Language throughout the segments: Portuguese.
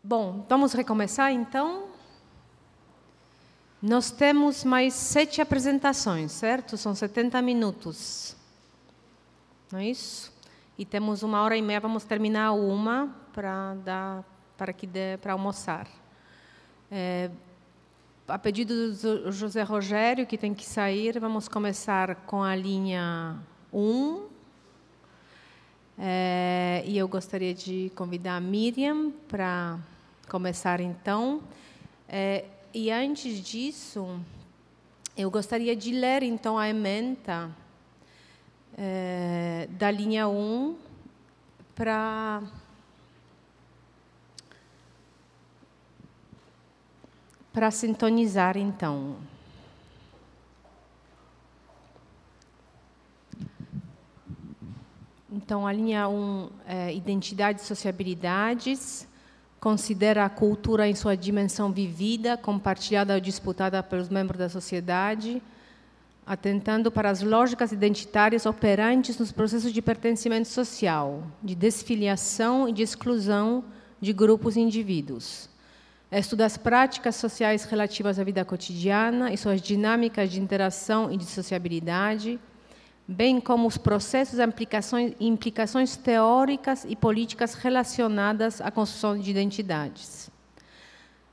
Bom, vamos recomeçar, então? Nós temos mais 7 apresentações, certo? São 70 minutos. Não é isso? E temos 1h30, vamos terminar uma para que dê para almoçar. A pedido do José Rogério, que tem que sair, vamos começar com a linha 1. E eu gostaria de convidar a Miriam para começar, então. E, antes disso, eu gostaria de ler, então, a ementa da linha 1 para sintonizar, então. Então, a linha 1 é Identidade e Sociabilidades, considera a cultura em sua dimensão vivida, compartilhada ou disputada pelos membros da sociedade, atentando para as lógicas identitárias operantes nos processos de pertencimento social, de desfiliação e de exclusão de grupos e indivíduos. Estuda as práticas sociais relativas à vida cotidiana e suas dinâmicas de interação e de sociabilidade, bem como os processos e implicações teóricas e políticas relacionadas à construção de identidades.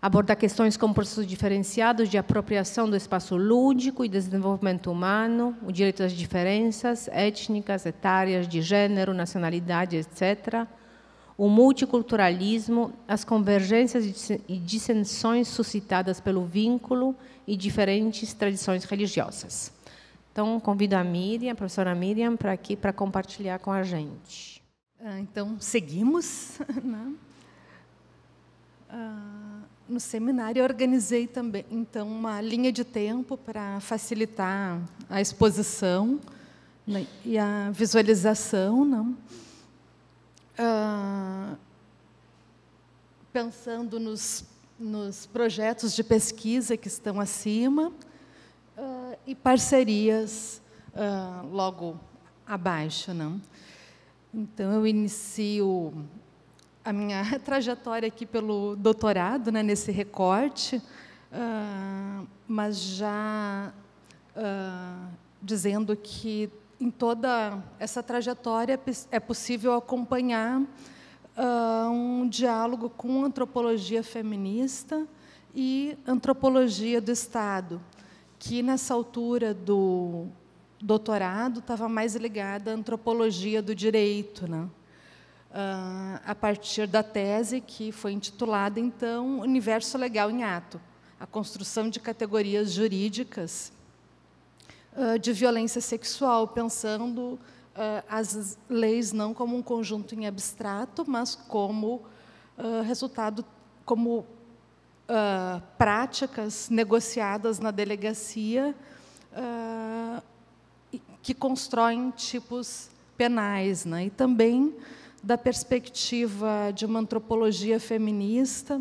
Aborda questões como processos diferenciados de apropriação do espaço lúdico e desenvolvimento humano, o direito às diferenças étnicas, etárias, de gênero, nacionalidade, etc., o multiculturalismo, as convergências e dissensões suscitadas pelo vínculo e diferentes tradições religiosas. Então, convido a Miriam, a professora Miriam, para aqui para compartilhar com a gente. Então, seguimos. Né? No seminário, eu organizei também, então, uma linha de tempo para facilitar a exposição, né, e a visualização. Não? Pensando nos projetos de pesquisa que estão acima, e parcerias logo abaixo. Não? Então, eu inicio a minha trajetória aqui pelo doutorado, né, nesse recorte, mas já dizendo que em toda essa trajetória é possível acompanhar um diálogo com antropologia feminista e antropologia do Estado, que, nessa altura do doutorado, estava mais ligada à antropologia do direito, né? A partir da tese que foi intitulada, então, Universo Legal em Ato, a construção de categorias jurídicas de violência sexual, pensando as leis não como um conjunto em abstrato, mas como resultado, como práticas negociadas na delegacia que constroem tipos penais, né? E também da perspectiva de uma antropologia feminista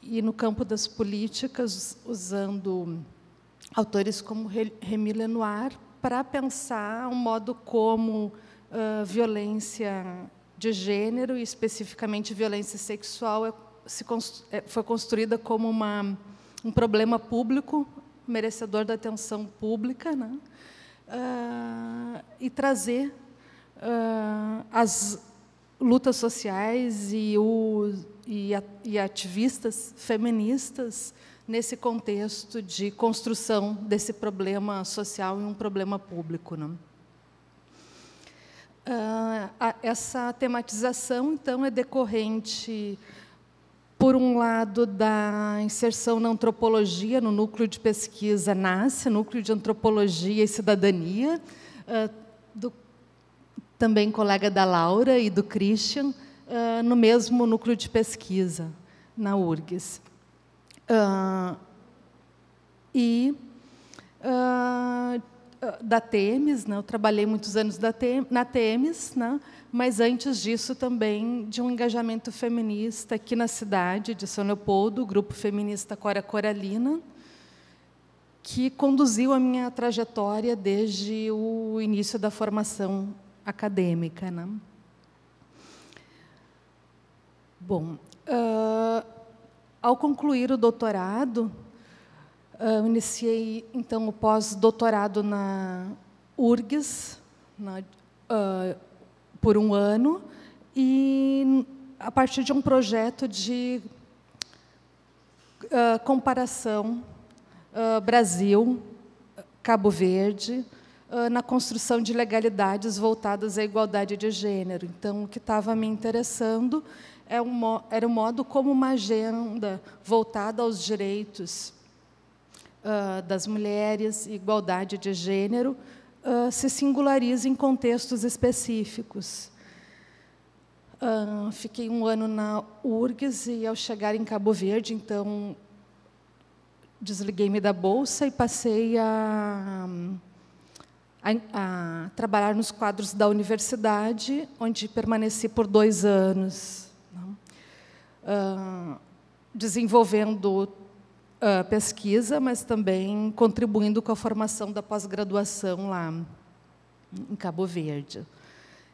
e, no campo das políticas, usando autores como Rémy Lenoir para pensar um modo como violência de gênero, e especificamente violência sexual, foi construída como um problema público, merecedor da atenção pública, né? E trazer as lutas sociais e ativistas feministas nesse contexto de construção desse problema social em um problema público. Né? Essa tematização, então, é decorrente, por um lado, da inserção na antropologia, no núcleo de pesquisa NACE, Núcleo de Antropologia e Cidadania, também colega da Laura e do Christian, no mesmo núcleo de pesquisa, na URGS. Da TEMES, né? Eu trabalhei muitos anos na TEMES, né? Mas, antes disso, também de um engajamento feminista aqui na cidade de São Leopoldo, o grupo feminista Cora Coralina, que conduziu a minha trajetória desde o início da formação acadêmica. Né? Bom, Ao concluir o doutorado, iniciei, então, o pós-doutorado na URGS, por 1 ano, e a partir de um projeto de comparação Brasil-Cabo Verde, na construção de legalidades voltadas à igualdade de gênero. Então, o que estava me interessando era o modo como uma agenda voltada aos direitos das mulheres, igualdade de gênero, se singulariza em contextos específicos. Fiquei 1 ano na URGS e, ao chegar em Cabo Verde, então, desliguei-me da bolsa e passei a trabalhar nos quadros da universidade, onde permaneci por 2 anos, desenvolvendo pesquisa, mas também contribuindo com a formação da pós-graduação lá em Cabo Verde.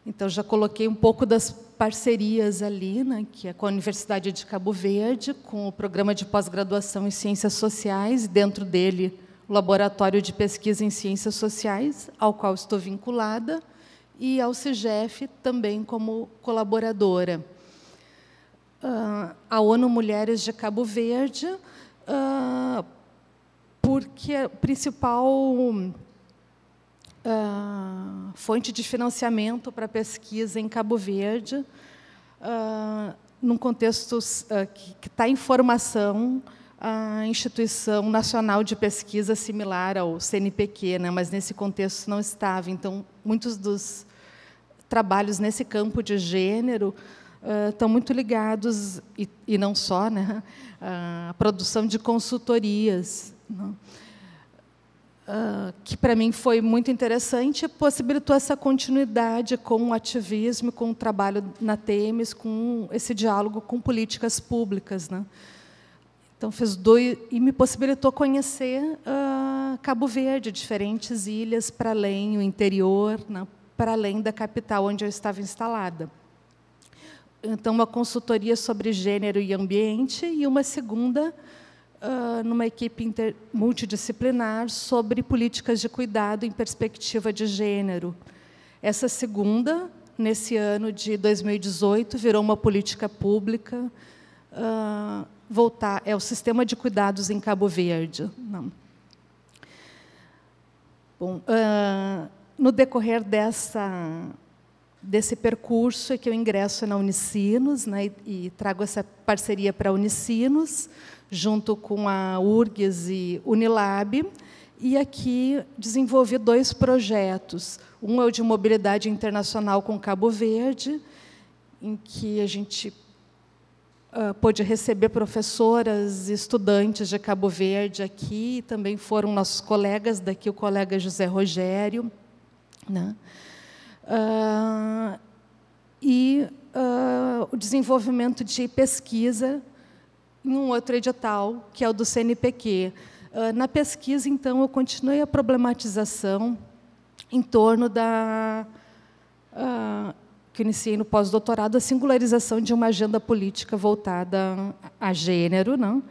Então, já coloquei um pouco das parcerias ali, né, que é com a Universidade de Cabo Verde, com o programa de pós-graduação em Ciências Sociais, e dentro dele o Laboratório de Pesquisa em Ciências Sociais, ao qual estou vinculada, e ao CIGEF também como colaboradora. A ONU Mulheres de Cabo Verde, porque a principal fonte de financiamento para pesquisa em Cabo Verde, num contexto que está em formação, a Instituição Nacional de Pesquisa similar ao CNPq, né, mas nesse contexto não estava. Então, muitos dos trabalhos nesse campo de gênero estão muito ligados, e não só, né, à produção de consultorias, né, que, para mim, foi muito interessante, possibilitou essa continuidade com o ativismo, com o trabalho na Temis, com esse diálogo com políticas públicas, né. Então, e me possibilitou conhecer Cabo Verde, diferentes ilhas para além, o interior, né, para além da capital onde eu estava instalada. Então, uma consultoria sobre gênero e ambiente, e uma segunda, numa equipe multidisciplinar, sobre políticas de cuidado em perspectiva de gênero. Essa segunda, nesse ano de 2018, virou uma política pública, é o sistema de cuidados em Cabo Verde. Não. Bom, no decorrer desse percurso é que eu ingresso na Unicinos, né, e trago essa parceria para a Unicinos, junto com a URGS e Unilab, e aqui desenvolvi 2 projetos. Um é o de mobilidade internacional com Cabo Verde, em que a gente pôde receber professoras e estudantes de Cabo Verde aqui, também foram nossos colegas daqui, o colega José Rogério, né? O desenvolvimento de pesquisa em um outro edital, que é o do CNPq. Na pesquisa, então, eu continuei a problematização em torno que iniciei no pós-doutorado, a singularização de uma agenda política voltada a gênero, não?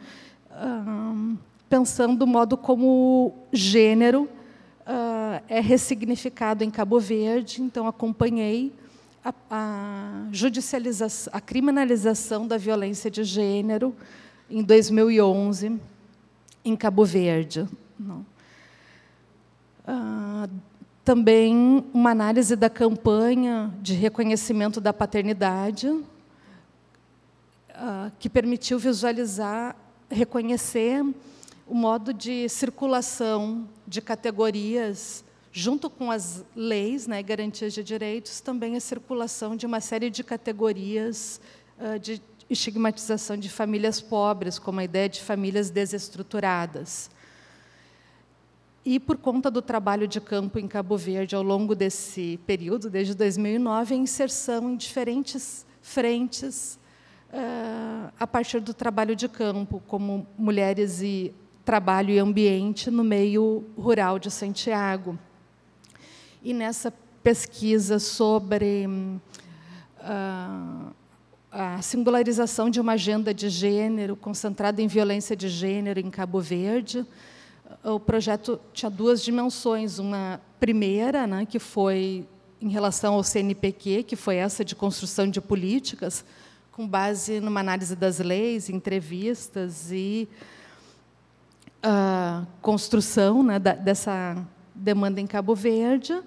Pensando o modo como gênero é ressignificado em Cabo Verde. Então, acompanhei a criminalização da violência de gênero em 2011, em Cabo Verde. Não. Também uma análise da campanha de reconhecimento da paternidade, que permitiu visualizar, reconhecer o modo de circulação de categorias, junto com as leis, né, garantias de direitos, também a circulação de uma série de categorias de estigmatização de famílias pobres, como a ideia de famílias desestruturadas. E, por conta do trabalho de campo em Cabo Verde, ao longo desse período, desde 2009, a inserção em diferentes frentes, a partir do trabalho de campo, como mulheres e trabalho e ambiente no meio rural de Santiago. E, nessa pesquisa sobre a a singularização de uma agenda de gênero, concentrada em violência de gênero em Cabo Verde. O projeto tinha duas dimensões. Uma primeira, né, que foi em relação ao CNPq, que foi essa de construção de políticas, com base numa análise das leis, entrevistas e construção, né, dessa demanda em Cabo Verde.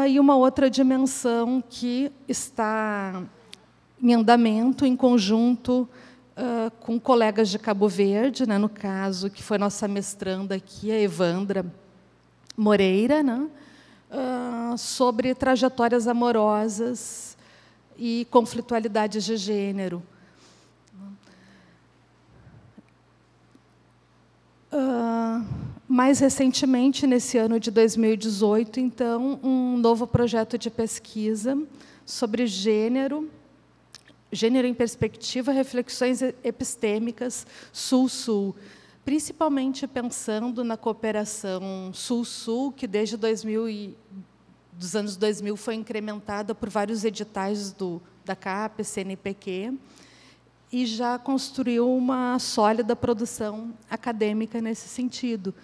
E uma outra dimensão que está em andamento, em conjunto com colegas de Cabo Verde, né, no caso, que foi nossa mestranda aqui, a Evandra Moreira, né, sobre trajetórias amorosas e conflitualidades de gênero. Mais recentemente, nesse ano de 2018, então, um novo projeto de pesquisa sobre gênero em perspectiva, reflexões epistêmicas Sul-Sul, principalmente pensando na cooperação Sul-Sul, que desde dos anos 2000 foi incrementada por vários editais da CAPES, CNPq, e já construiu uma sólida produção acadêmica nesse sentido.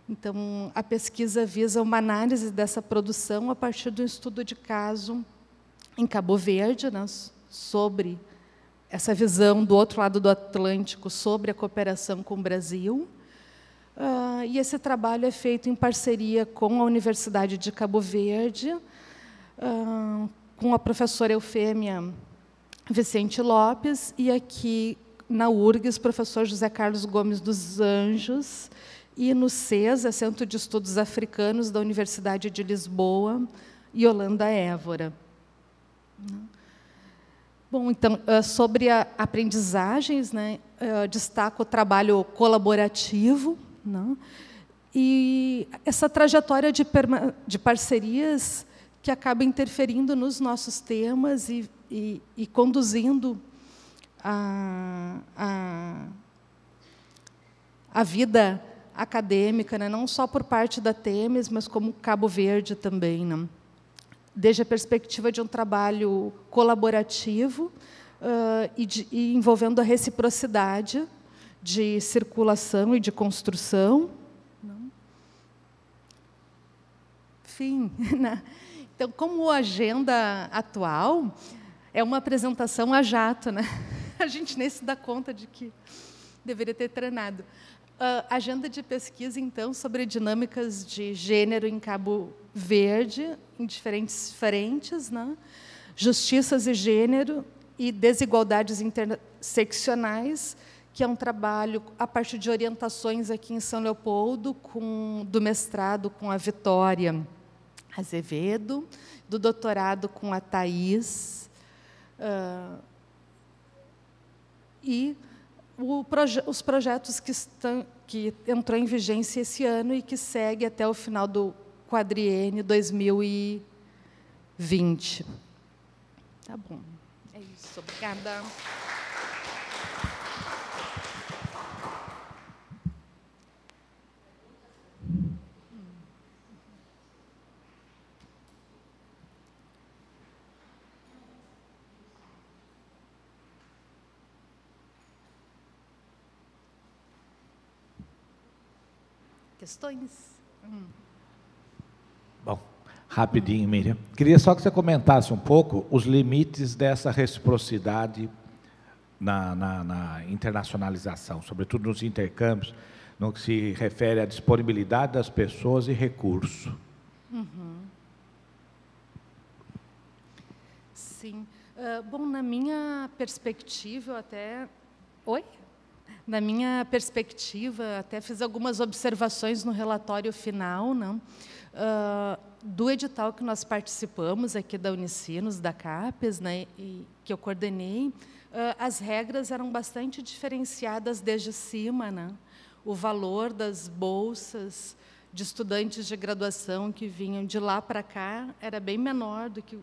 Então, a pesquisa visa uma análise dessa produção a partir do estudo de caso em Cabo Verde, né, sobre essa visão do outro lado do Atlântico sobre a cooperação com o Brasil. E esse trabalho é feito em parceria com a Universidade de Cabo Verde, com a professora Eufêmia Vicente Lopes, e aqui na URGS, professor José Carlos Gomes dos Anjos, e no CESA, Centro de Estudos Africanos da Universidade de Lisboa, Yolanda Évora. Bom, então, sobre aprendizagens, né, destaco o trabalho colaborativo, né, e essa trajetória de parcerias que acaba interferindo nos nossos temas e conduzindo a vida acadêmica, né, não só por parte da Temes, mas como Cabo Verde também, né, desde a perspectiva de um trabalho colaborativo e envolvendo a reciprocidade de circulação e de construção. Enfim, né? Então, como agenda atual, é uma apresentação a jato, né? A gente nem se dá conta de que deveria ter treinado. Agenda de pesquisa, então, sobre dinâmicas de gênero em Cabo Verde, em diferentes frentes, né? Justiças e gênero e desigualdades interseccionais, que é um trabalho a partir de orientações aqui em São Leopoldo, do mestrado com a Vitória Azevedo, do doutorado com a Thaís, e os projetos que entrou em vigência esse ano e que segue até o final do quadriênio 2020. Tá bom. É isso. Obrigada. Questões? Bom, rapidinho, Miriam. Queria só que você comentasse um pouco os limites dessa reciprocidade na internacionalização, sobretudo nos intercâmbios, no que se refere à disponibilidade das pessoas e recurso. Sim. Bom, na minha perspectiva, Na minha perspectiva, até fiz algumas observações no relatório final, né, do edital que nós participamos aqui da Unicinos, da CAPES, né, e que eu coordenei. As regras eram bastante diferenciadas desde cima, né? O valor das bolsas de estudantes de graduação que vinham de lá para cá era bem menor do que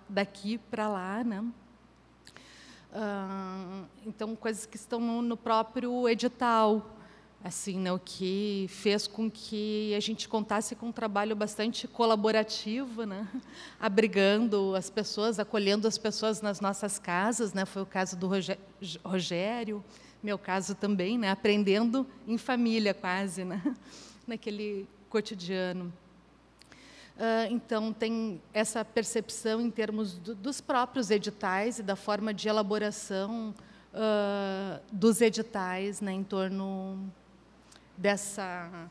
daqui para lá, né? Então, coisas que estão no próprio edital, assim, né, o que fez com que a gente contasse com um trabalho bastante colaborativo, né, abrigando as pessoas, acolhendo as pessoas nas nossas casas, né, foi o caso do Rogério, meu caso também, né, aprendendo em família quase, né, naquele cotidiano. Então, tem essa percepção em termos dos próprios editais e da forma de elaboração dos editais, né, em torno dessa...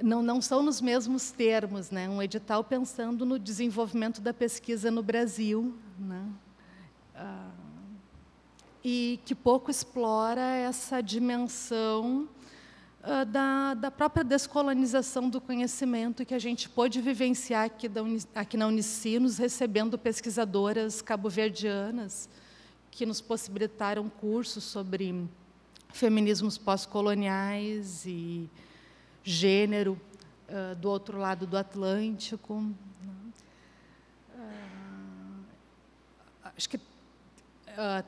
Não são nos mesmos termos, né, um edital pensando no desenvolvimento da pesquisa no Brasil, né, e que pouco explora essa dimensão da própria descolonização do conhecimento que a gente pôde vivenciar aqui na Unicinos, recebendo pesquisadoras cabo-verdianas que nos possibilitaram cursos sobre feminismos pós-coloniais e gênero do outro lado do Atlântico. Acho que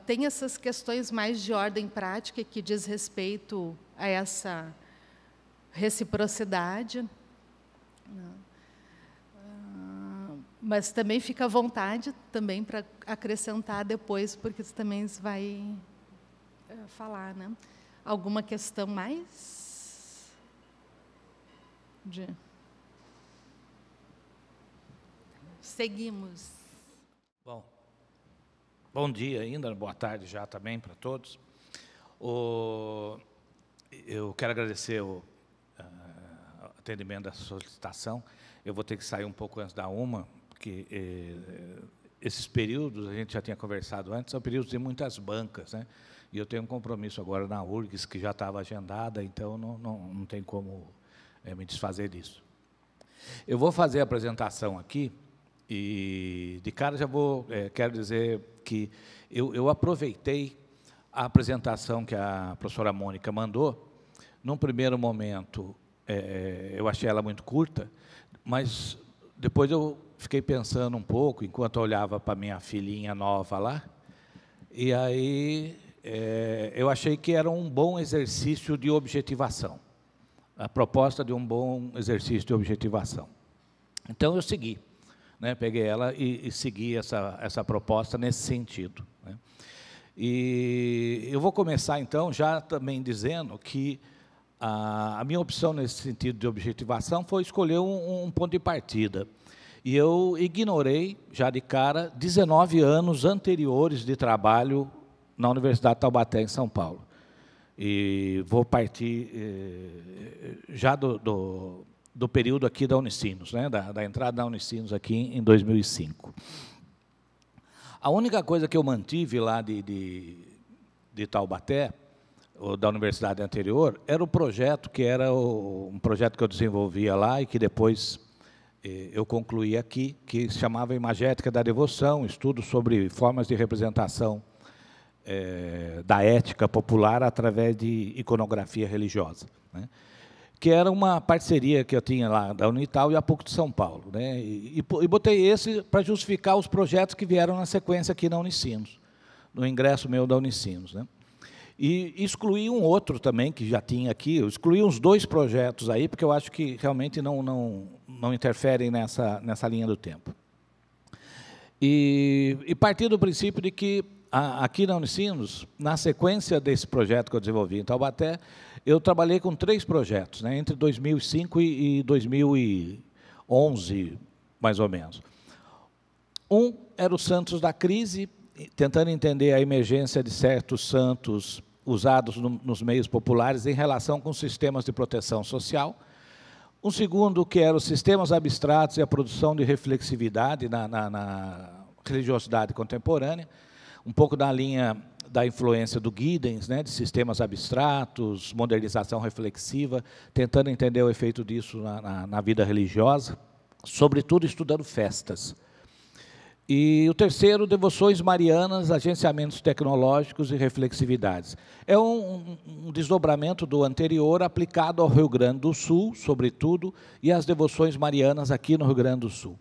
tem essas questões mais de ordem prática que diz respeito a essa reciprocidade, mas também fica à vontade também para acrescentar depois, porque você também vai falar, né? Alguma questão mais? Seguimos. Bom dia ainda, boa tarde já também para todos. Eu quero agradecer o atendimento da solicitação. Eu vou ter que sair um pouco antes da 1, porque esses períodos, a gente já tinha conversado antes, são períodos de muitas bancas, né? E eu tenho um compromisso agora na URGS, que já estava agendada, então não tem como me desfazer disso. Eu vou fazer a apresentação aqui, e de cara já quero dizer que eu aproveitei a apresentação que a professora Mônica mandou. Num primeiro momento, eu achei ela muito curta, mas depois eu fiquei pensando um pouco, enquanto eu olhava para minha filhinha nova lá, e aí eu achei que era um bom exercício de objetivação, a proposta de um bom exercício de objetivação. Então, eu segui, né, peguei ela e segui essa proposta nesse sentido, né. E eu vou começar, então, já também dizendo que a minha opção nesse sentido de objetivação foi escolher um ponto de partida. E eu ignorei, já de cara, 19 anos anteriores de trabalho na Universidade de Taubaté, em São Paulo. E vou partir já do período aqui da Unicinos, né, da entrada da Unicinos aqui em 2005. A única coisa que eu mantive lá de Taubaté, ou da universidade anterior, era o projeto, que era um projeto que eu desenvolvia lá e que depois eu concluí aqui, que se chamava Imagética da Devoção, estudo sobre formas de representação da ética popular através de iconografia religiosa, né? Que era uma parceria que eu tinha lá da Unital e a PUC de São Paulo, né? E botei esse para justificar os projetos que vieram na sequência aqui na Unicinos, no ingresso meu da Unicinos, né? E excluí um outro também, que já tinha aqui, eu excluí uns 2 projetos aí, porque eu acho que realmente não interferem nessa linha do tempo. E parti do princípio de que, aqui na Unicinos, na sequência desse projeto que eu desenvolvi em Taubaté, eu trabalhei com 3 projetos, né, entre 2005 e 2011, mais ou menos. Um era o Santos da Crise, tentando entender a emergência de certos santos usados nos meios populares em relação com sistemas de proteção social. Um segundo, que era os sistemas abstratos e a produção de reflexividade na religiosidade contemporânea, um pouco na linha da influência do Giddens, né, de sistemas abstratos, modernização reflexiva, tentando entender o efeito disso na vida religiosa, sobretudo estudando festas. E o terceiro, devoções marianas, agenciamentos tecnológicos e reflexividades. É um desdobramento do anterior aplicado ao Rio Grande do Sul, sobretudo, e às devoções marianas aqui no Rio Grande do Sul.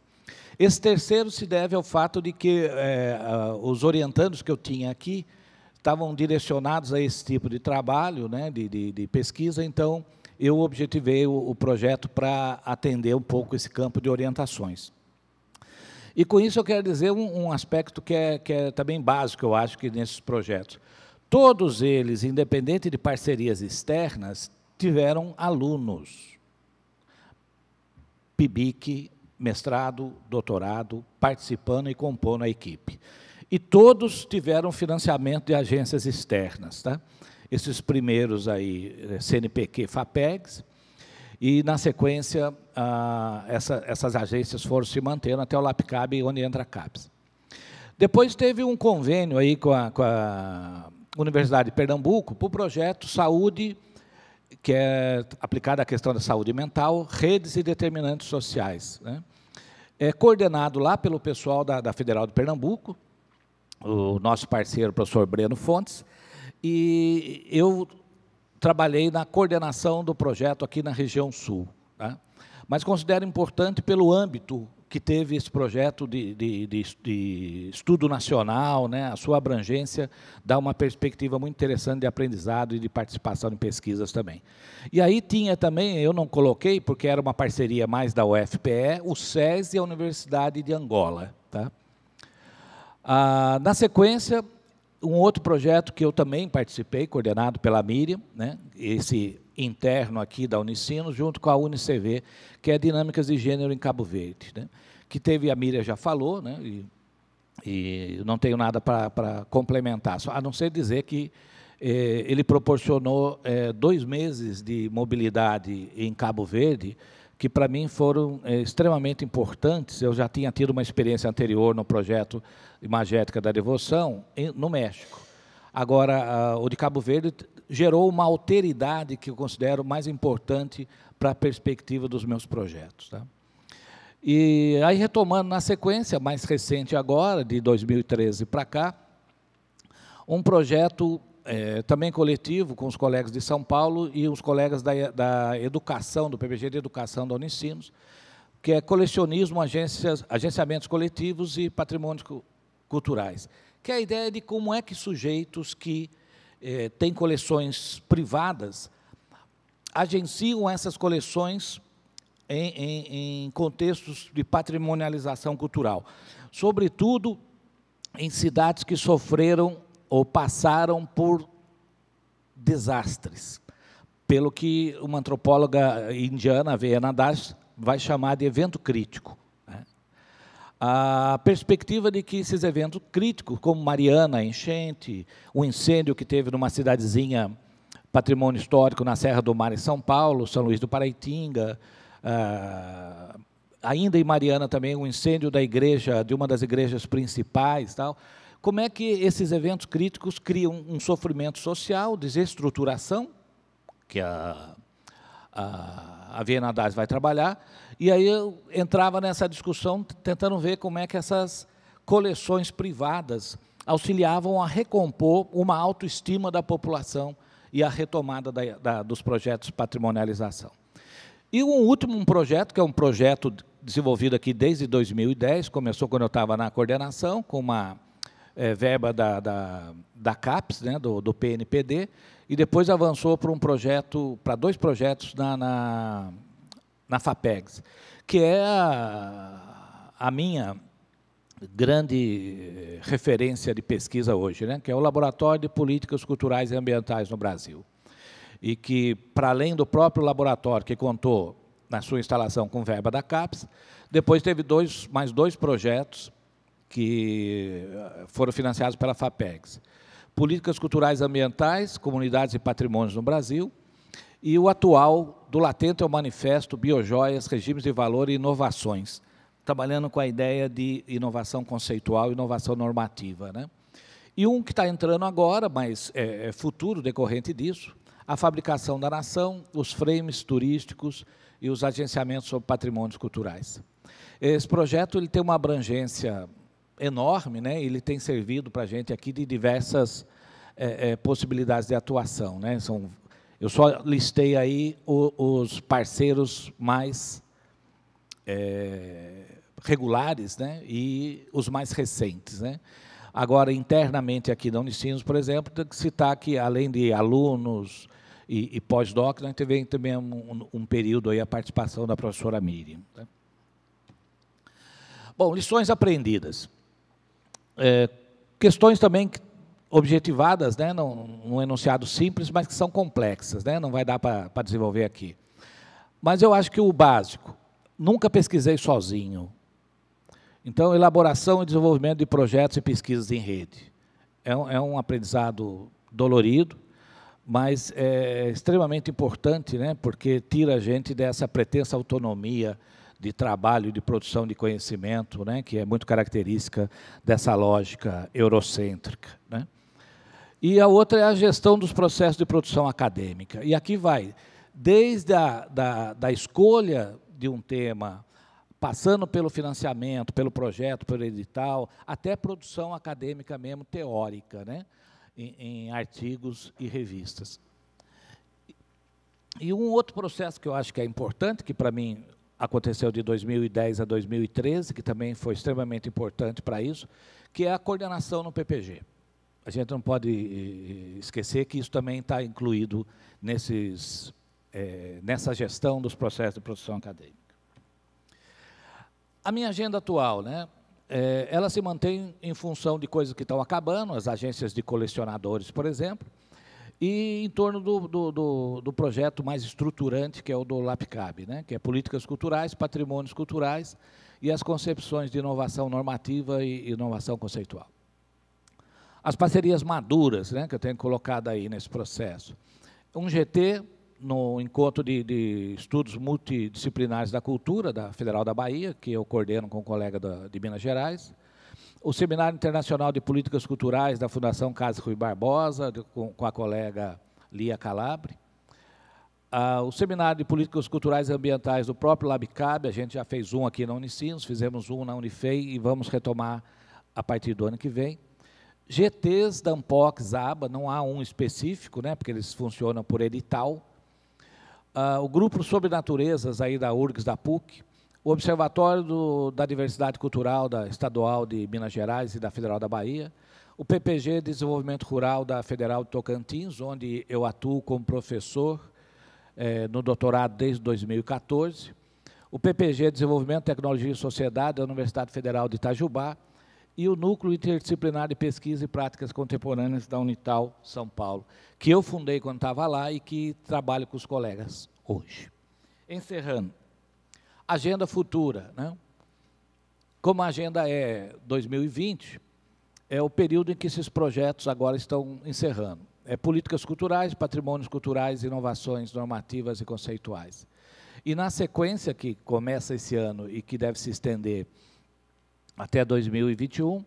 Esse terceiro se deve ao fato de que os orientandos que eu tinha aqui estavam direcionados a esse tipo de trabalho, né, de pesquisa, então eu objetivei o projeto para atender um pouco esse campo de orientações. E com isso eu quero dizer um aspecto que é também básico, eu acho, que nesses projetos. Todos eles, independente de parcerias externas, tiveram alunos. PIBIC, mestrado, doutorado, participando e compondo a equipe. E todos tiveram financiamento de agências externas, tá? Esses primeiros aí, CNPq, FAPEGs, e, na sequência, essas agências foram se mantendo até o LAPCAB, onde entra a CAPES. Depois teve um convênio aí com a Universidade de Pernambuco para o projeto Saúde, que é aplicado à questão da saúde mental, redes e determinantes sociais, né? É coordenado lá pelo pessoal da Federal de Pernambuco, o nosso parceiro, o professor Breno Fontes, e eu trabalhei na coordenação do projeto aqui na região sul, tá? Mas considero importante pelo âmbito que teve esse projeto de estudo nacional, né? A sua abrangência dá uma perspectiva muito interessante de aprendizado e de participação em pesquisas também. E aí tinha também, eu não coloquei, porque era uma parceria mais da UFPE, o SES e a Universidade de Angola, tá? Na sequência, um outro projeto que eu também participei, coordenado pela Miriam, né, esse interno aqui da Unicinos, junto com a UniCV, que é Dinâmicas de Gênero em Cabo Verde, né, que teve, a Miriam já falou, né, e não tenho nada para complementar, a não ser dizer que ele proporcionou 2 meses de mobilidade em Cabo Verde, que para mim foram extremamente importantes. Eu já tinha tido uma experiência anterior no projeto Imagética da Devoção, no México. Agora, o de Cabo Verde gerou uma alteridade que eu considero mais importante para a perspectiva dos meus projetos, tá? E aí, retomando na sequência, mais recente agora, de 2013 para cá, um projeto também coletivo com os colegas de São Paulo e os colegas da educação, do PBG de Educação da Unicinos, que é colecionismo, agenciamentos coletivos e patrimônios culturais, que é a ideia de como é que sujeitos que têm coleções privadas agenciam essas coleções em contextos de patrimonialização cultural, sobretudo em cidades que sofreram ou passaram por desastres, pelo que uma antropóloga indiana, Viena Das, vai chamar de evento crítico, né? A perspectiva de que esses eventos críticos, como Mariana, a enchente, o incêndio que teve numa cidadezinha patrimônio histórico na Serra do Mar, em São Paulo, São Luís do Paraitinga, ainda em Mariana também, o incêndio da igreja, de uma das igrejas principais, tal. Como é que esses eventos críticos criam um sofrimento social, desestruturação, que a Viena Das vai trabalhar, e aí eu entrava nessa discussão tentando ver como é que essas coleções privadas auxiliavam a recompor uma autoestima da população e a retomada dos projetos de patrimonialização. E um último projeto, que é um projeto desenvolvido aqui desde 2010, começou quando eu estava na coordenação, com uma verba da CAPES, né, do PNPD, e depois avançou para para 2 projetos na FAPEGS, que é a minha grande referência de pesquisa hoje, né, que é o Laboratório de Políticas Culturais e Ambientais no Brasil. E que, para além do próprio laboratório, que contou na sua instalação com verba da CAPES, depois teve mais 2 projetos que foram financiados pela FAPEGS. Políticas Culturais Ambientais, Comunidades e Patrimônios no Brasil, e o atual, do latente ao manifesto, Biojoias, Regimes de Valor e Inovações, trabalhando com a ideia de inovação conceitual e inovação normativa, né? E um que está entrando agora, mas é futuro decorrente disso, a fabricação da nação, os frames turísticos e os agenciamentos sobre patrimônios culturais. Esse projeto ele tem uma abrangência enorme, né? Ele tem servido para a gente aqui de diversas possibilidades de atuação, né? Eu só listei aí os parceiros mais regulares, né? E os mais recentes, né? Agora, internamente aqui na Unicinos, por exemplo, tem que citar que, além de alunos e pós-doc, nós tivemos também um período aí a participação da professora Miriam. Tá? Bom, lições aprendidas. Questões também objetivadas, né, num enunciado simples, mas que são complexas, né, não vai dar para desenvolver aqui. Mas eu acho que o básico, nunca pesquisei sozinho. Então, elaboração e desenvolvimento de projetos e pesquisas em rede. É um aprendizado dolorido, mas é extremamente importante, né, porque tira a gente dessa pretensa autonomia de trabalho e de produção de conhecimento, né, que é muito característica dessa lógica eurocêntrica. Né. E a outra é a gestão dos processos de produção acadêmica. E aqui vai, desde da escolha de um tema, passando pelo financiamento, pelo projeto, pelo edital, até produção acadêmica mesmo, teórica, né, em artigos e revistas. E um outro processo que eu acho que é importante, que para mim aconteceu de 2010 a 2013, que também foi extremamente importante para isso, que é a coordenação no PPG. A gente não pode esquecer que isso também está incluído nessa gestão dos processos de produção acadêmica. A minha agenda atual, né, ela se mantém em função de coisas que estão acabando, as agências de colecionadores, por exemplo, e em torno do projeto mais estruturante, que é o do LAPCAB, né, que é Políticas Culturais, Patrimônios Culturais e as concepções de inovação normativa e inovação conceitual. As parcerias maduras, né, que eu tenho colocado aí nesse processo. Um GT, no encontro de estudos multidisciplinares da cultura, da Federal da Bahia, que eu coordeno com um colega de Minas Gerais. O Seminário Internacional de Políticas Culturais da Fundação Casa Rui Barbosa, com a colega Lia Calabre. O Seminário de Políticas Culturais e Ambientais do próprio LabCab, a gente já fez um aqui na Unicinos, fizemos um na Unifei e vamos retomar a partir do ano que vem. GTs da Ampox, ZABA, não há um específico, né, porque eles funcionam por edital. O Grupo sobre Naturezas aí da URGS, da PUC, o Observatório da Diversidade Cultural da Estadual de Minas Gerais e da Federal da Bahia, o PPG Desenvolvimento Rural da Federal de Tocantins, onde eu atuo como professor no doutorado desde 2014, o PPG Desenvolvimento, Tecnologia e Sociedade da Universidade Federal de Itajubá, e o Núcleo Interdisciplinar de Pesquisa e Práticas Contemporâneas da Unital, São Paulo, que eu fundei quando estava lá e que trabalho com os colegas hoje. Encerrando, agenda futura, né? Como a agenda é 2020, é o período em que esses projetos agora estão encerrando. Políticas culturais, patrimônios culturais, inovações normativas e conceituais. E na sequência que começa esse ano e que deve se estender até 2021,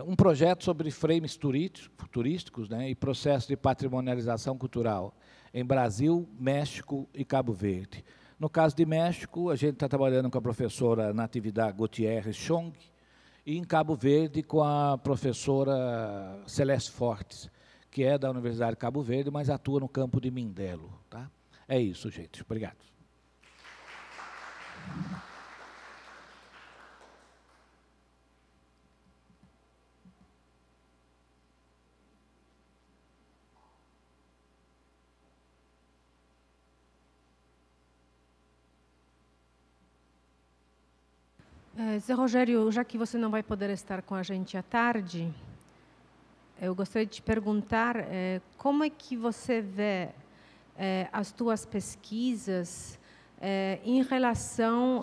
um projeto sobre frames turísticos, né, e processos de patrimonialização cultural em Brasil, México e Cabo Verde. No caso de México, a gente está trabalhando com a professora Natividad Gutierrez Chong e em Cabo Verde com a professora Celeste Fortes, que é da Universidade de Cabo Verde, mas atua no campo de Mindelo. Tá? É isso, gente. Obrigado. Zé Rogério, já que você não vai poder estar com a gente à tarde, eu gostaria de te perguntar como é que você vê as tuas pesquisas em relação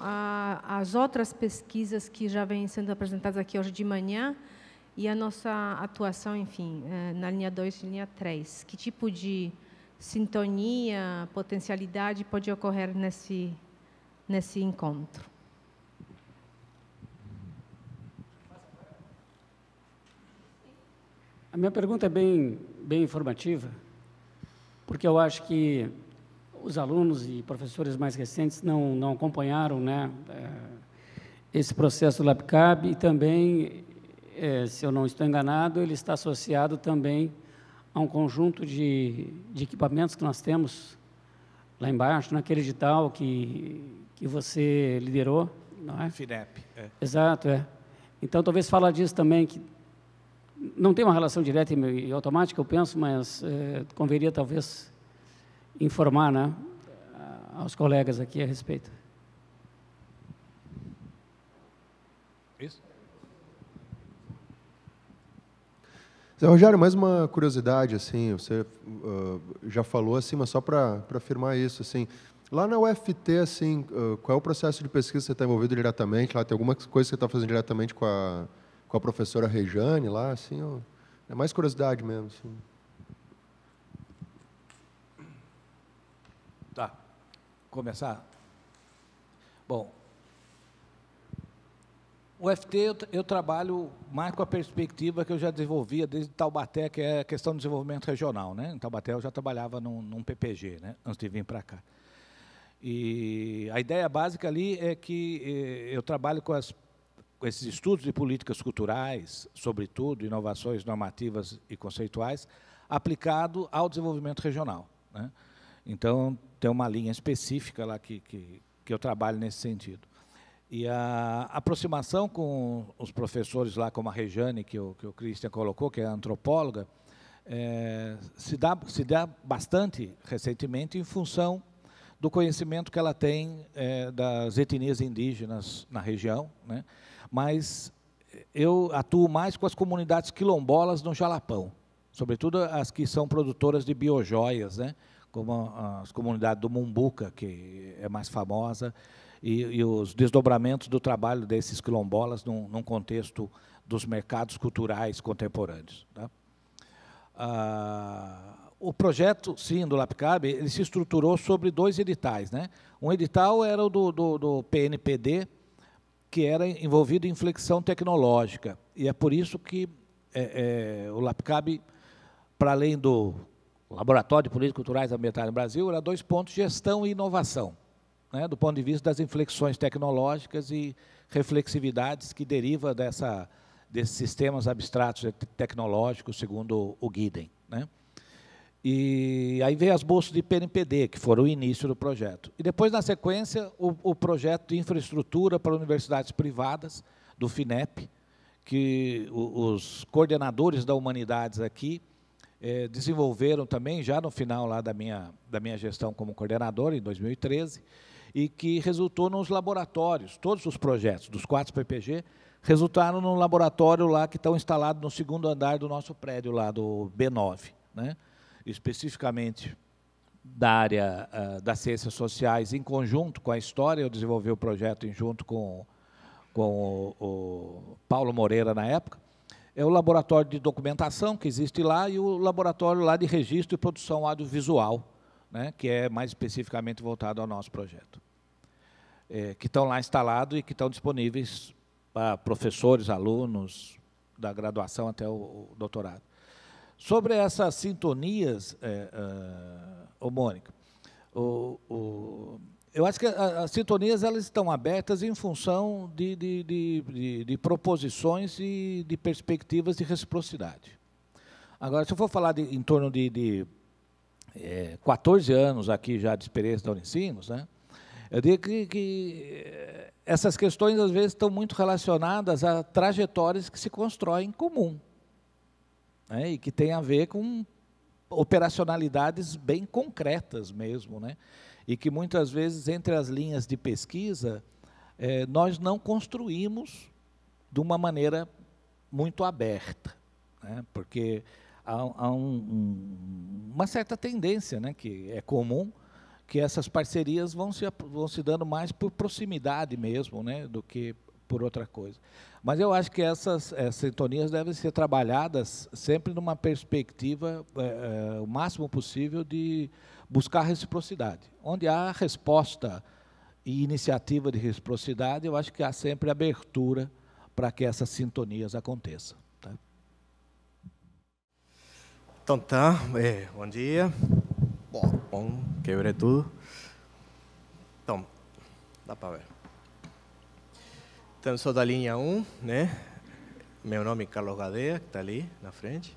às outras pesquisas que já vêm sendo apresentadas aqui hoje de manhã e a nossa atuação, enfim, na linha 2 e linha 3. Que tipo de sintonia, potencialidade pode ocorrer nesse encontro? A minha pergunta é bem informativa, porque eu acho que os alunos e professores mais recentes não acompanharam, né, esse processo do LabCab e também, se eu não estou enganado, ele está associado também a um conjunto de equipamentos que nós temos lá embaixo, naquele edital que você liderou, não é? FINEP. Exato, Então, talvez falar disso também, que não tem uma relação direta e automática, eu penso, mas converia talvez informar, né, aos colegas aqui a respeito. Isso. Zé Rogério, mais uma curiosidade, assim, você já falou, assim, mas só para afirmar isso, assim, lá na UFT, assim, qual é o processo de pesquisa que você está envolvido diretamente? Lá tem alguma coisa que você está fazendo diretamente com a professora Rejane, lá, assim, é mais curiosidade mesmo, assim. Tá. Começar? Bom, o UFT eu trabalho mais com a perspectiva que eu já desenvolvia desde Taubaté, que é a questão do desenvolvimento regional, né? Em Taubaté eu já trabalhava num PPG, né? Antes de vir para cá. E a ideia básica ali é que eu trabalho com esses estudos de políticas culturais, sobretudo inovações normativas e conceituais, aplicado ao desenvolvimento regional, né? Então, tem uma linha específica lá que eu trabalho nesse sentido. E a aproximação com os professores lá, como a Rejane, que o Christian colocou, que é antropóloga, se dá bastante recentemente em função do conhecimento que ela tem das etnias indígenas na região, né? Mas eu atuo mais com as comunidades quilombolas no Jalapão, sobretudo as que são produtoras de biojoias, né? Como as comunidades do Mumbuca, que é mais famosa, e os desdobramentos do trabalho desses quilombolas num contexto dos mercados culturais contemporâneos, tá? O projeto, sim, do LabCab, ele se estruturou sobre 2 editais, né? Um edital era o do PNPD, que era envolvido em flexão tecnológica, e é por isso que o LabCab, para além do Laboratório de Políticas Culturais Ambientais no Brasil, era 2 pontos: gestão e inovação, né, do ponto de vista das inflexões tecnológicas e reflexividades que deriva desses sistemas abstratos tecnológicos, segundo o Guiden, né? E aí veio as bolsas de PNPD, que foram o início do projeto. E depois, na sequência, o projeto de infraestrutura para universidades privadas, do FINEP, que os coordenadores da Humanidades aqui desenvolveram também, já no final lá da minha gestão como coordenador, em 2013, e que resultou nos laboratórios. Todos os projetos dos 4 PPG resultaram num laboratório lá que estão instalados no 2º andar do nosso prédio lá, do B9, né? Especificamente da área das ciências sociais, em conjunto com a história. Eu desenvolvi o projeto junto com o Paulo Moreira, na época. É o laboratório de documentação que existe lá e o laboratório lá de registro e produção audiovisual, né, que é mais especificamente voltado ao nosso projeto. Que estão lá instalados e que estão disponíveis para professores, alunos, da graduação até o doutorado. Sobre essas sintonias, Mônica, eu acho que as sintonias elas estão abertas em função de proposições e de perspectivas de reciprocidade. Agora, se eu for falar em torno de 14 anos aqui já de experiência da Unicinos, né, eu digo que essas questões, às vezes, estão muito relacionadas a trajetórias que se constroem em comum, né, e que têm a ver com operacionalidades bem concretas mesmo, né? E que muitas vezes, entre as linhas de pesquisa, nós não construímos de uma maneira muito aberta, né? Porque há uma certa tendência, né, que é comum, que essas parcerias vão se dando mais por proximidade mesmo, né, do que por outra coisa. Mas eu acho que essas sintonias devem ser trabalhadas sempre numa perspectiva o máximo possível de buscar reciprocidade. Onde há resposta e iniciativa de reciprocidade, eu acho que há sempre abertura para que essas sintonias aconteçam, tá? Então tá, bom dia. Bom, quebrei tudo. Então, dá para ver. Então, eu sou da linha 1, né? Meu nome é Carlos Gadea, que está ali na frente.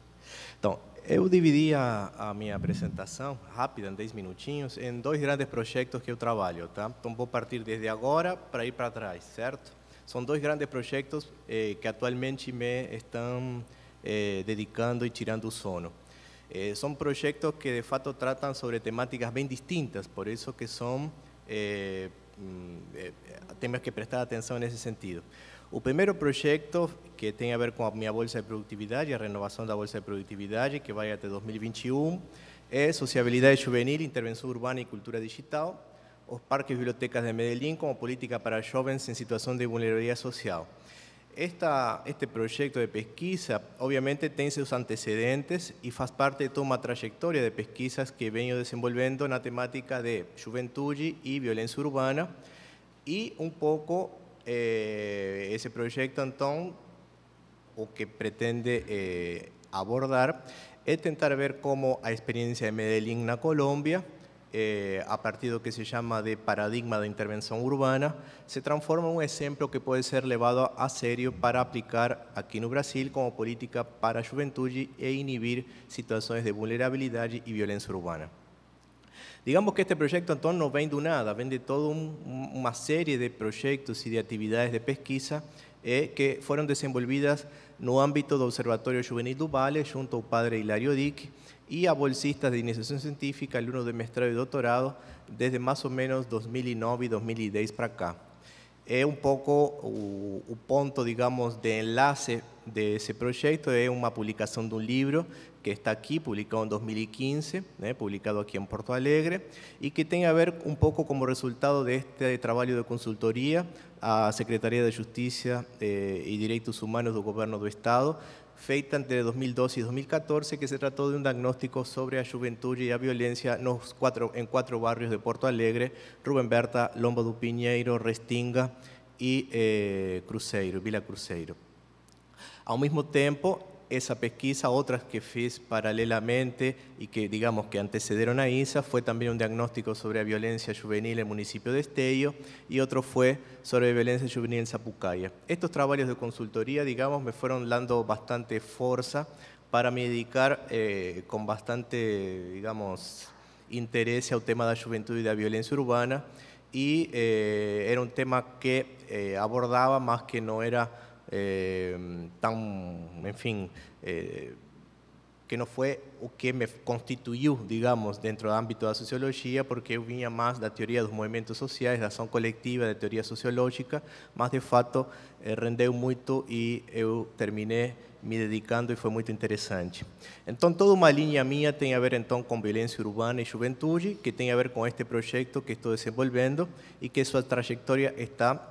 Então, eu dividi a minha apresentação, rápida, em 10 minutinhos, em 2 grandes projetos que eu trabalho, tá? Então, vou partir desde agora para ir para trás, certo? São 2 grandes projetos que atualmente me estão dedicando e tirando o sono. São projetos que, de fato, tratam sobre temáticas bem distintas, por isso que são... temos que prestar atenção nesse sentido. O primeiro projeto, que tem a ver com a minha Bolsa de Produtividade, a renovação da Bolsa de Produtividade, que vai até 2021, é Sociabilidade Juvenil, Intervenção Urbana e Cultura Digital, os parques e bibliotecas de Medellín como política para jovens em situação de vulnerabilidade social. Este projeto de pesquisa, obviamente, tem seus antecedentes e faz parte de toda uma trajetória de pesquisas que venho desenvolvendo na temática de juventude e violência urbana. E um pouco esse projeto, então, o que pretende abordar é tentar ver como a experiência de Medellín na Colômbia, a partir do que se chama de paradigma da intervenção urbana, se transforma em um exemplo que pode ser levado a sério para aplicar aqui no Brasil como política para a juventude e inibir situações de vulnerabilidade e violência urbana. Digamos que este projeto, então, não vem do nada, vem de toda uma série de projetos e de atividades de pesquisa que foram desenvolvidas no âmbito do Observatório Juvenil do Vale, junto ao padre Hilario Dick, e a bolsistas de iniciação científica, alunos de mestrado e doutorado, desde mais ou menos 2009 e 2010 para cá. É um pouco o ponto, digamos, de enlace desse projeto, é uma publicação de um livro que está aqui, publicado em 2015, publicado aqui em Porto Alegre, e que tem a ver um pouco como resultado deste trabalho de consultoria à Secretaria de Justiça e Direitos Humanos do Governo do Estado, feita entre 2012 e 2014, que se tratou de um diagnóstico sobre a juventude e a violência em 4 barrios de Porto Alegre: Rubem Berta, Lomba do Pinheiro, Restinga e Cruzeiro, Vila Cruzeiro. Ao mesmo tempo, essa pesquisa, outras que fiz paralelamente e que, digamos, que antecederam a esa, foi também um diagnóstico sobre a violência juvenil no município de Esteio e outro foi sobre a violência juvenil em Sapucaia. Estes trabalhos de consultoria, digamos, me foram dando bastante força para me dedicar com bastante, digamos, interesse ao tema da juventude e da violência urbana, e era um tema que abordava, mas que não era tão, enfim, que não foi o que me constituiu, digamos, dentro do âmbito da sociologia, porque eu vinha mais da teoria dos movimentos sociais, da ação coletiva, da teoria sociológica, mas de fato rendeu muito e eu terminei me dedicando e foi muito interessante. Então, toda uma linha minha tem a ver, então, com violência urbana e juventude, que tem a ver com este projeto que estou desenvolvendo e que sua trajetória está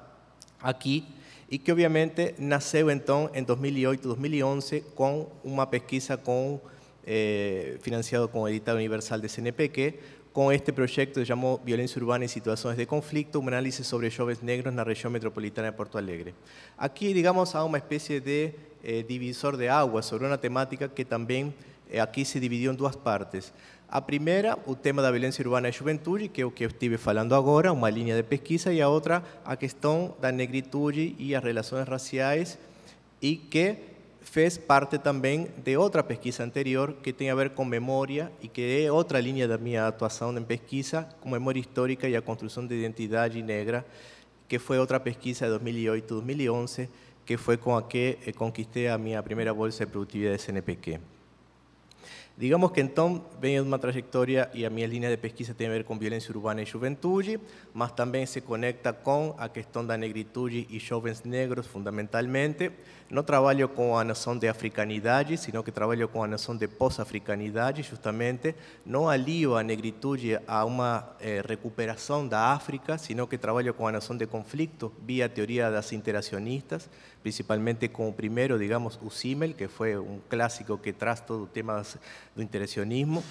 aqui, e que obviamente nasceu então em 2008, 2011 com uma pesquisa financiado com o edital universal de CNPq, com este projeto que se chamou Violência Urbana em Situações de Conflito, uma análise sobre jovens negros na região metropolitana de Porto Alegre. Aqui, digamos, há uma espécie de divisor de águas sobre uma temática que também aqui se dividiu em 2 partes. A primeira, o tema da violência urbana e juventude, que é o que eu estive falando agora, uma linha de pesquisa, e a outra, a questão da negritude e as relações raciais, e que fez parte também de outra pesquisa anterior que tem a ver com memória e que é outra linha da minha atuação em pesquisa, com memória histórica e a construção de identidade negra, que foi outra pesquisa de 2008, 2011, que foi com a que conquistei a minha primeira bolsa de produtividade de CNPq. Digamos que então venho de uma trajetória e a minha linha de pesquisa tem a ver com violência urbana e juventude, mas também se conecta com a questão da negritude e jovens negros, fundamentalmente. Não trabalho com a noção de africanidade, sino que trabalho com a noção de pós-africanidade, justamente. Não alio a negritude a uma recuperação da África, sino que trabalho com a noção de conflito via teoria das interacionistas, principalmente com o primeiro, digamos, o Simmel, que foi um clássico que traz todo o tema do interacionismo.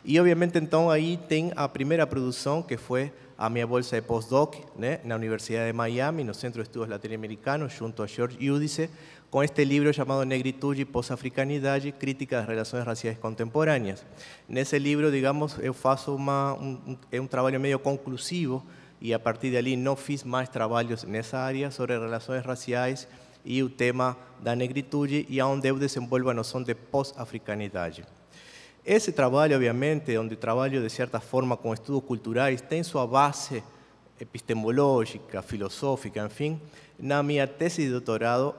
E, obviamente, então, aí tem a primeira produção, que foi a minha bolsa de pós-doc, na Universidade de Miami, no Centro de Estudos Latino-Americanos, junto a George Giudice, com este livro chamado Negritude e Pós-Africanidade, Crítica das Relações Raciais Contemporâneas. Nesse livro, digamos, eu faço um trabalho meio conclusivo, e a partir dali não fiz mais trabalhos nessa área sobre relações raciais e o tema da negritude, e onde eu desenvolvo a noção de pós-africanidade. Esse trabalho, obviamente, onde trabalho de certa forma com estudos culturais, tem sua base epistemológica, filosófica, enfim, na minha tese de doutorado,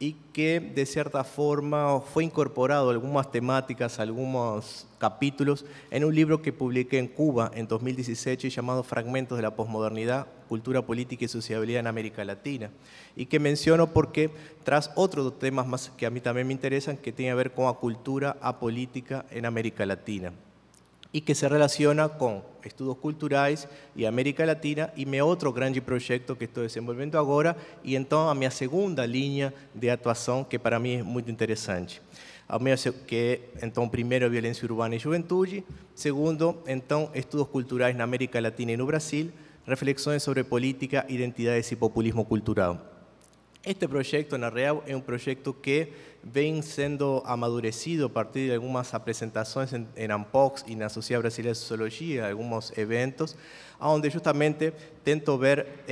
y que de cierta forma fue incorporado algunas temáticas, algunos capítulos en un libro que publiqué en Cuba en 2017 llamado Fragmentos de la Posmodernidad, Cultura Política y Sociabilidad en América Latina, y que menciono porque tras otros temas más que a mí también me interesan, que tienen que ver con la cultura apolítica en América Latina, y que se relaciona con estudos culturais e América Latina e meu outro grande projeto que estou desenvolvendo agora, e então a minha segunda linha de atuação, que para mim é muito interessante. Que então, primeiro, violência urbana e juventude, segundo, então, estudos culturais na América Latina e no Brasil, reflexões sobre política, identidades e populismo cultural. Este proyecto, en real, es un proyecto que vem sendo amadurecido a partir de algunas presentaciones en ANPOX y en la Sociedad Brasileña de Sociología, algunos eventos, donde justamente tento ver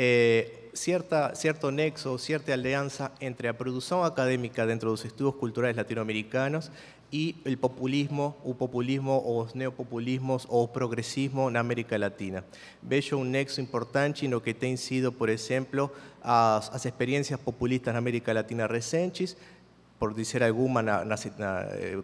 cierto nexo, cierta alianza entre la producción académica dentro de los estudios culturales latinoamericanos y el populismo, o los neopopulismos o progresismo en América Latina. Veo un nexo importante en lo que tem sido, por ejemplo, las experiencias populistas en América Latina recientes, por decir algunas,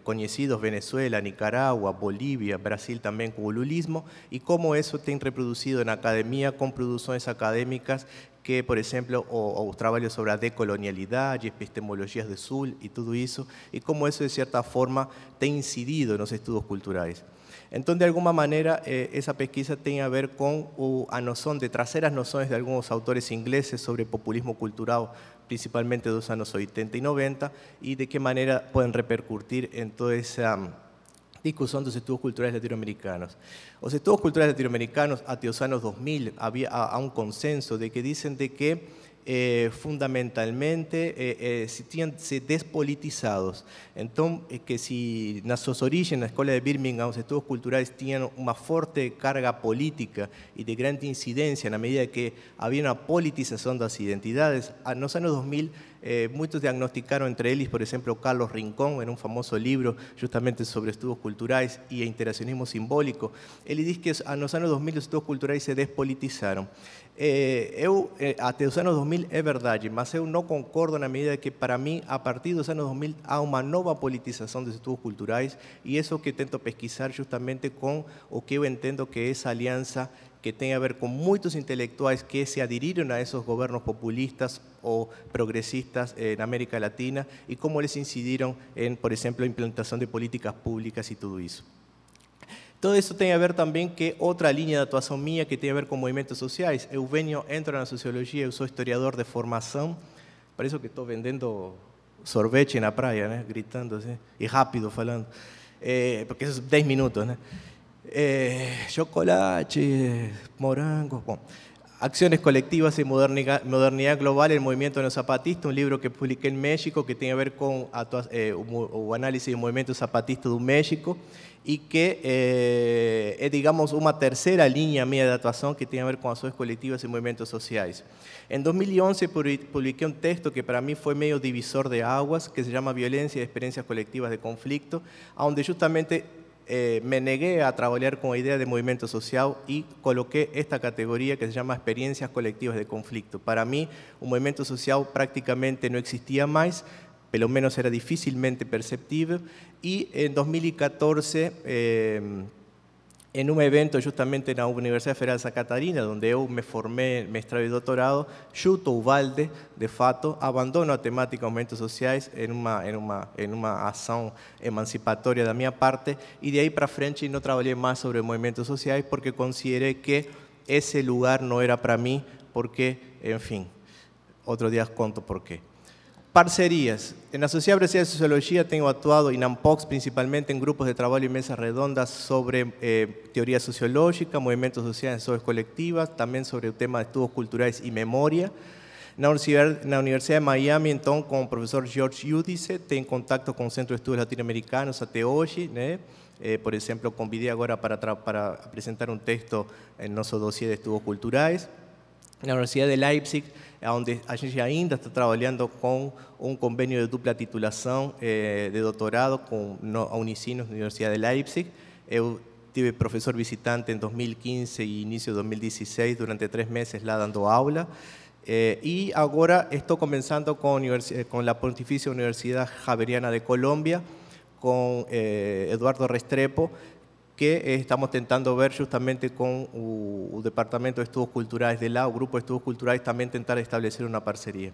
conocidos Venezuela, Nicaragua, Bolivia, Brasil también con el lulismo, y cómo eso tem reproducido en la academia con producciones académicas que, por exemplo, os trabalhos sobre a decolonialidade, epistemologias do Sul e tudo isso, e como isso, de certa forma, tem incidido nos estudos culturais. Então, de alguma maneira, essa pesquisa tem a ver com a noção de trazer as noções de alguns autores ingleses sobre populismo cultural, principalmente dos anos 80 e 90, e de que maneira podem repercutir em toda essa discussão dos estudos culturais latino-americanos. Os estudos culturais latino-americanos, até os anos 2000, há um consenso de que dizem de que fundamentalmente se despolitizados. Então, que se nas suas origens, na escola de Birmingham, os estudos culturais tinham uma forte carga política e de grande incidência na medida que havia uma politização das identidades, nos anos 2000, muchos diagnosticaron, entre ellos, por ejemplo, Carlos Rincón, en un famoso libro justamente sobre estudios culturales y interaccionismo simbólico. Él dice que en los años 2000 los estudios culturales se despolitizaron. Até os anos 2000 é verdade, mas eu não concordo na medida que, para mim, a partir dos anos 2000 há uma nova politização dos estudos culturais, e isso que tento pesquisar justamente com o que eu entendo que é essa aliança que tem a ver com muitos intelectuais que se aderiram a esses governos populistas ou progressistas na América Latina e como eles incidiram em, por exemplo, a implantação de políticas públicas e tudo isso. Todo isso tem a ver também que outra linha de atuação minha que tem a ver com movimentos sociais. Eu entro na sociologia, eu sou historiador de formação, parece que estou vendendo sorvete na praia, né? Gritando assim, e rápido falando, porque são 10 minutos, né? Chocolate, morango, bom. Acciones colectivas y modernidad global, el movimiento neozapatista, un libro que publiqué en México que tiene que ver con o análisis del movimiento zapatista de México y que es, digamos, una tercera línea mía de actuación que tiene que ver con acciones colectivas y movimientos sociales. En 2011 publiqué un texto que para mí fue medio divisor de aguas, que se llama Violencia y experiencias colectivas de conflicto, donde justamente me negué a trabajar con la idea de movimiento social y coloqué esta categoría que se llama experiencias colectivas de conflicto. Para mí, un movimiento social prácticamente no existía más, pelo menos era difícilmente perceptible, y en 2014, en un evento justamente en la Universidad Federal de Santa Catarina, donde yo me formé mestrado y doctorado, chuto o balde, de fato, abandono a temática de movimentos sociais en una acción emancipatoria de mi parte, y de ahí para frente no trabajé más sobre movimientos sociais porque consideré que ese lugar no era para mí, porque, en fin, otro día conto por qué. Parcerías. En la Sociedad Brasileña de Sociología tengo actuado en ANPOX principalmente en grupos de trabajo y mesas redondas sobre teoría sociológica, movimientos sociales, sociedades colectivas, también sobre el tema de estudios culturales y memoria. En la Universidad de Miami, entonces, con el profesor George Yudice, tengo contacto con el Centro de Estudios Latinoamericanos hasta hoy, ¿no? Por ejemplo, convidé ahora para presentar un texto en nuestro dossier de estudios culturales. En la Universidad de Leipzig, onde a gente ainda está trabalhando com um convênio de dupla titulação de doutorado com a Unicinos, na Universidade de Leipzig. Eu tive professor visitante em 2015 e início de 2016, durante 3 meses lá dando aula. Y ahora estoy comenzando con la Pontificia Universidad Javeriana de Colombia, con Eduardo Restrepo, que estamos tentando ver justamente con o Departamento de Estudos Culturais de lá, o Grupo de Estudos Culturais, também tentar estabelecer uma parceria.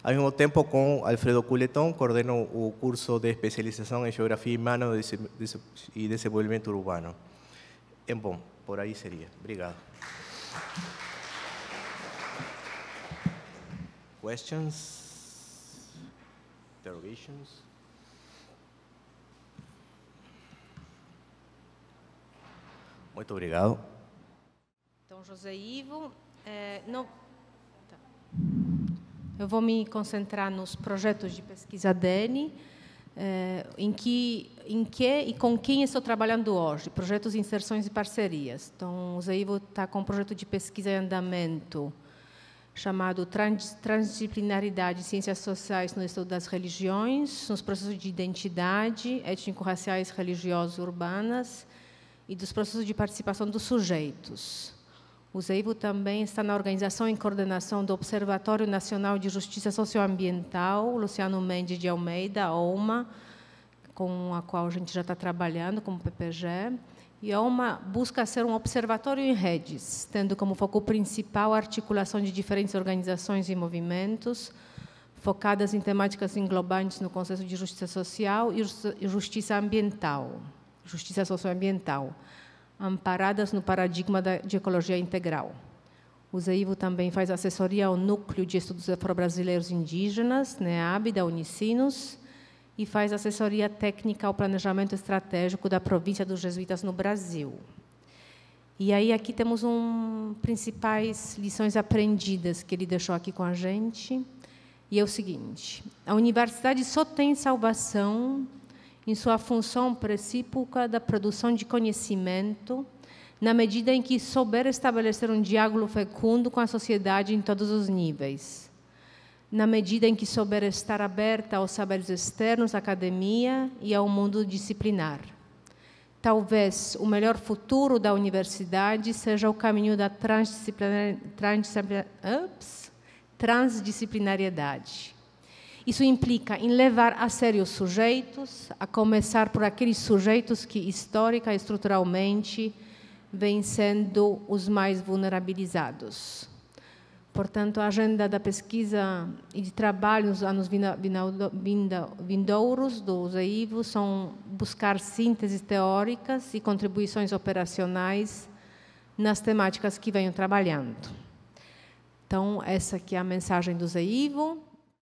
Ao mesmo tempo, com Alfredo Culetón, coordeno o curso de especialização em Geografia Humana e Desenvolvimento Urbano. Bom, por aí seria. Obrigado. Questions? Interrogations? Muito obrigado. Então, José Ivo, eu vou me concentrar nos projetos de pesquisa dele, em que e com quem estou trabalhando hoje, projetos, inserções e parcerias. Então, o José Ivo está com um projeto de pesquisa em andamento chamado Transdisciplinaridade e Ciências Sociais no Estudo das Religiões, nos processos de identidade, étnico-raciais, religiosas, urbanas, e dos processos de participação dos sujeitos. O José Ivo também está na organização e coordenação do Observatório Nacional de Justiça Socioambiental, Luciano Mendes de Almeida, OMA, com a qual a gente já está trabalhando como PPG. E a OMA busca ser um observatório em redes, tendo como foco principal a articulação de diferentes organizações e movimentos, focadas em temáticas englobantes no conceito de justiça social e justiça ambiental. Justiça socioambiental, amparadas no paradigma de ecologia integral. O José Ivo também faz assessoria ao Núcleo de Estudos Afro-Brasileiros Indígenas, NEAB, da Unicinos, e faz assessoria técnica ao planejamento estratégico da província dos jesuítas no Brasil. E aí aqui temos principais lições aprendidas que ele deixou aqui com a gente, e é o seguinte: a universidade só tem salvação em sua função precípica da produção de conhecimento, na medida em que souber estabelecer um diálogo fecundo com a sociedade em todos os níveis, na medida em que souber estar aberta aos saberes externos à academia e ao mundo disciplinar. Talvez o melhor futuro da universidade seja o caminho da transdisciplinariedade. Isso implica em levar a sério os sujeitos, a começar por aqueles sujeitos que, histórica e estruturalmente, vêm sendo os mais vulnerabilizados. Portanto, a agenda da pesquisa e de trabalho nos anos vindouros do José Ivo são buscar sínteses teóricas e contribuições operacionais nas temáticas que venho trabalhando. Então, essa aqui é a mensagem do José Ivo.